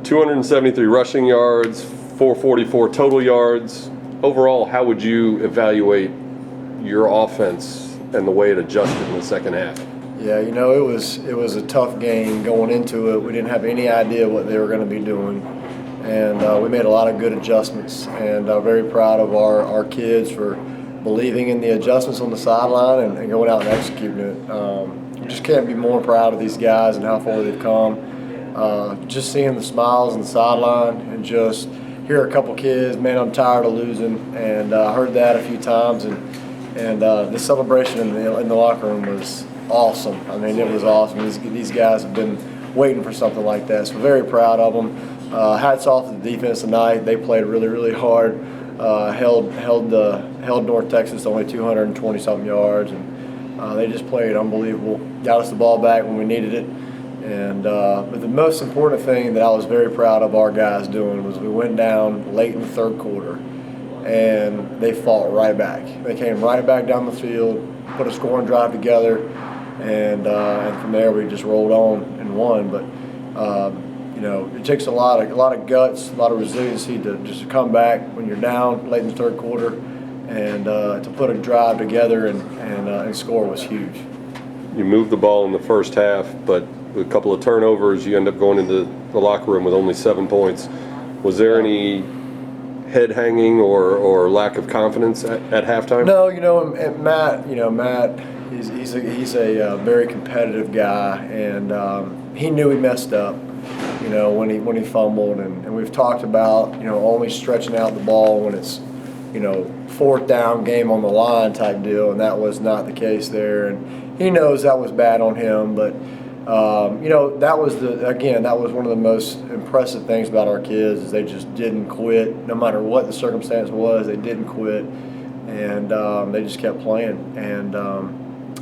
273 rushing yards, 444 total yards. Overall, how would you evaluate your offense and the way it adjusted in the second half? Yeah, you know, it was a tough game going into it. We didn't have any idea what they were going to be doing, and we made a lot of good adjustments. And very proud of our kids for believing in the adjustments on the sideline and going out and executing it. You just can't be more proud of these guys and how far they've come. Just seeing the smiles on the sideline and just hear a couple kids, man, I'm tired of losing, and I heard that a few times, and the celebration in the locker room was awesome. I mean, it was awesome. These guys have been waiting for something like that, so very proud of them. Hats off to the defense tonight. They played really, really hard. Held North Texas to only 220-something yards, and they just played unbelievable. Got us the ball back when we needed it. And but the most important thing that I was very proud of our guys doing was we went down late in the third quarter, and they fought right back. They came right back down the field, put a scoring drive together, and from there we just rolled on and won. But you know, it takes a lot of guts, a lot of resiliency to just come back when you're down late in the third quarter, and to put a drive together and score was huge. You moved the ball in the first half, but with a couple of turnovers, you end up going into the locker room with only 7 points. Was there any head hanging or lack of confidence at halftime? No, you know, and Matt, he's a very competitive guy, and he knew he messed up, you know, when he fumbled, and we've talked about, you know, only stretching out the ball when it's, you know, fourth down, game on the line type deal, and that was not the case there, and he knows that was bad on him, but you know, that was one of the most impressive things about our kids is they just didn't quit. No matter what the circumstance was, they didn't quit, and they just kept playing. And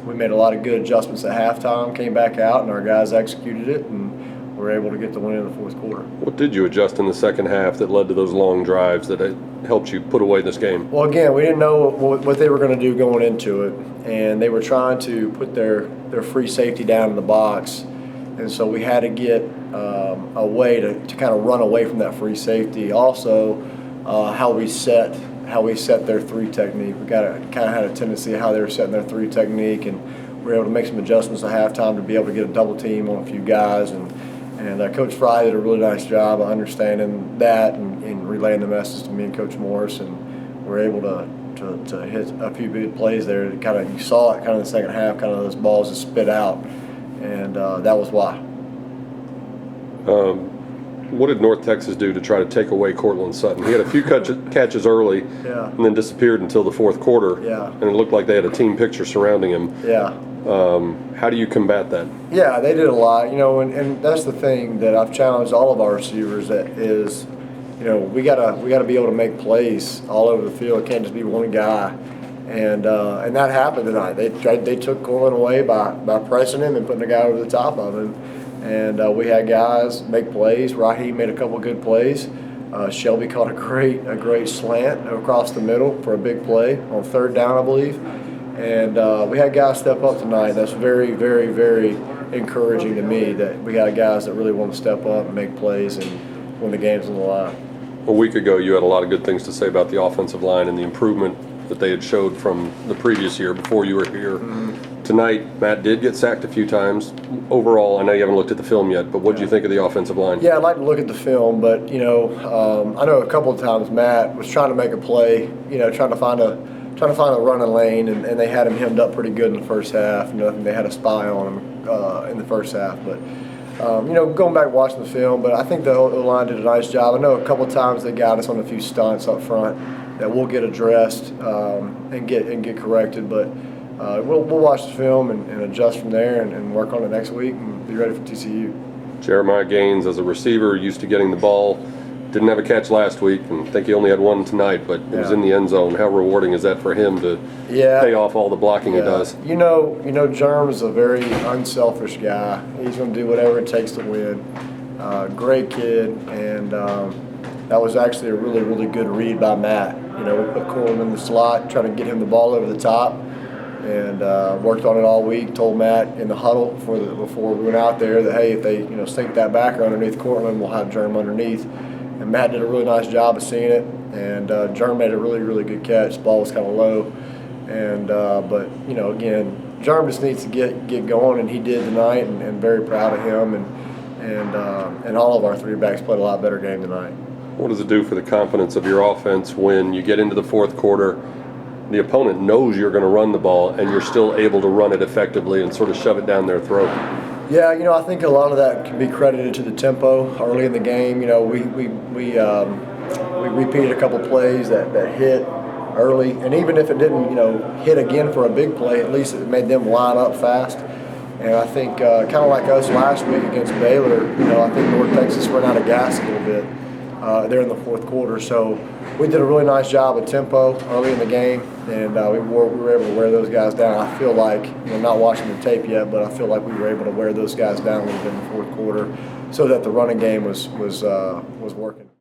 we made a lot of good adjustments at halftime, came back out, and our guys executed it, and were able to get the win in the fourth quarter. What did you adjust in the second half that led to those long drives that helped you put away this game? Well, again, we didn't know what they were going to do going into it, and they were trying to put their free safety down in the box, and so we had to get a way to kind of run away from that free safety. Also, how we set their three technique. We kind of had a tendency of how they were setting their three technique, and we were able to make some adjustments at halftime to be able to get a double team on a few guys, and Coach Fry did a really nice job of understanding that and relaying the message to me and Coach Morris, and we're able to hit a few big plays there. You saw it kind of in the second half, kind of those balls just spit out, and that was why. What did North Texas do to try to take away Cortland Sutton? He had a few catches early, yeah, and then disappeared until the fourth quarter, yeah, and it looked like they had a team picture surrounding him. Yeah. How do you combat that? Yeah, they did a lot, you know, and that's the thing that I've challenged all of our receivers, that is, you know, we gotta be able to make plays all over the field. It can't just be one guy, and that happened tonight. They took Cortland away by pressing him and putting a guy over the top of him, and we had guys make plays. Raheem made a couple good plays. Shelby caught a great slant across the middle for a big play on third down, I believe. And we had guys step up tonight. That's very, very, very encouraging to me that we got guys that really want to step up and make plays and when the game's on the line. A week ago, you had a lot of good things to say about the offensive line and the improvement that they had showed from the previous year before you were here. Mm-hmm. Tonight, Matt did get sacked a few times. Overall, I know you haven't looked at the film yet, but what did you think of the offensive line? Yeah, I'd like to look at the film, but, you know, I know a couple of times Matt was trying to make a play, you know, trying to find a running lane, and they had him hemmed up pretty good in the first half. You know, they had a spy on him in the first half. But, you know, going back and watching the film, but I think the O-line did a nice job. I know a couple of times they got us on a few stunts up front that we'll get addressed and get corrected. But we'll watch the film and adjust from there and work on it next week and be ready for TCU. Jeremiah Gaines, as a receiver, used to getting the ball. Didn't have a catch last week, and I think he only had one tonight, but it was in the end zone. How rewarding is that for him to pay off all the blocking he does? You know, Jerm is a very unselfish guy. He's going to do whatever it takes to win. Great kid, and that was actually a really, really good read by Matt. You know, we put Cortland in the slot, trying to get him the ball over the top, and worked on it all week. Told Matt in the huddle before we went out there that, hey, if they sink that backer underneath Cortland, we'll have Germ underneath. And Matt did a really nice job of seeing it, and Germ made a really, really good catch. The ball was kind of low, and but again, Germ just needs to get going, and he did tonight, and very proud of him, and all of our three backs played a lot better game tonight. What does it do for the confidence of your offense when you get into the fourth quarter, the opponent knows you're going to run the ball, and you're still able to run it effectively and sort of shove it down their throat? Yeah, I think a lot of that can be credited to the tempo early in the game. We repeated a couple plays that hit early, and even if it didn't, hit again for a big play, at least it made them line up fast. And I think kind of like us last week against Baylor, I think North Texas ran out of gas a little bit there in the fourth quarter. So we did a really nice job of tempo early in the game, and we were able to wear those guys down. I feel like, not watching the tape yet, but I feel like we were able to wear those guys down a little bit in the fourth quarter so that the running game was working.